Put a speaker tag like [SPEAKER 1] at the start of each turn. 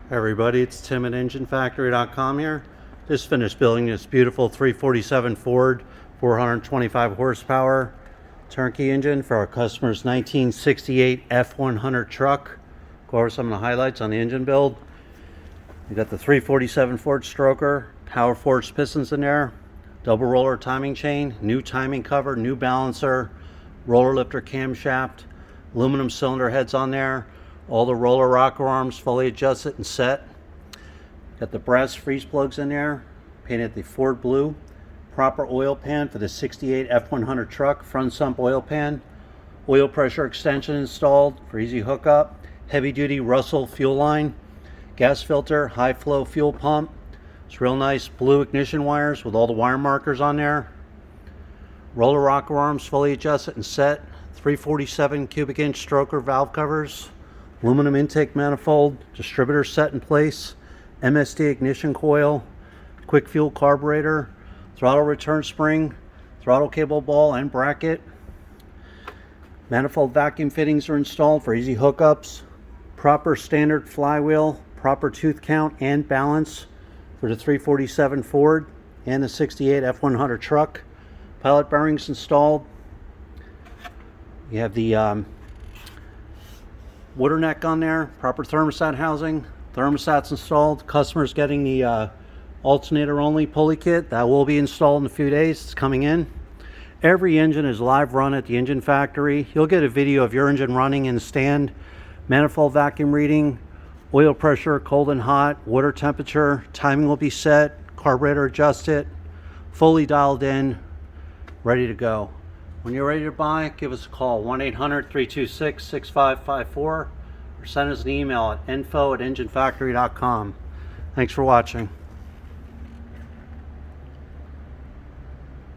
[SPEAKER 1] Hey everybody, it's Tim at EngineFactory.com here. Just finished building this beautiful 347 Ford 425 horsepower turnkey engine for our customer's 1968 F100 truck. Go over some of the highlights on the engine build. You got the 347 Ford stroker, power forged pistons in there, double roller timing chain, new timing cover, new balancer, roller lifter camshaft, aluminum cylinder heads on there. All the roller rocker arms fully adjusted and set. Got the brass freeze plugs in there, painted the Ford blue. Proper oil pan for the 68 F100 truck, front sump oil pan. Oil pressure extension installed for easy hookup. Heavy duty Russell fuel line. Gas filter, high flow fuel pump. It's real nice blue ignition wires with all the wire markers on there. Roller rocker arms fully adjusted and set. 347 cubic inch stroker valve covers. Aluminum intake manifold, distributor set in place, MSD ignition coil, quick fuel carburetor, throttle return spring, throttle cable ball and bracket. Manifold vacuum fittings are installed for easy hookups. Proper standard flywheel, proper tooth count and balance for the 347 Ford and the 68 F100 truck. Pilot bearings installed. You have the water neck on there, proper thermostat housing, thermostats installed. Customers getting the alternator only pulley kit that will be installed in a few days. It's coming in. Every engine is live run at the engine factory. You'll get a video of your engine running in the stand. Manifold vacuum reading, oil pressure, cold and hot, water temperature, timing will be set, carburetor adjusted, fully dialed in, ready to go. When you're ready to buy, give us a call, 1-800-326-6554, or send us an email at info@enginefactory.com. Thanks for watching.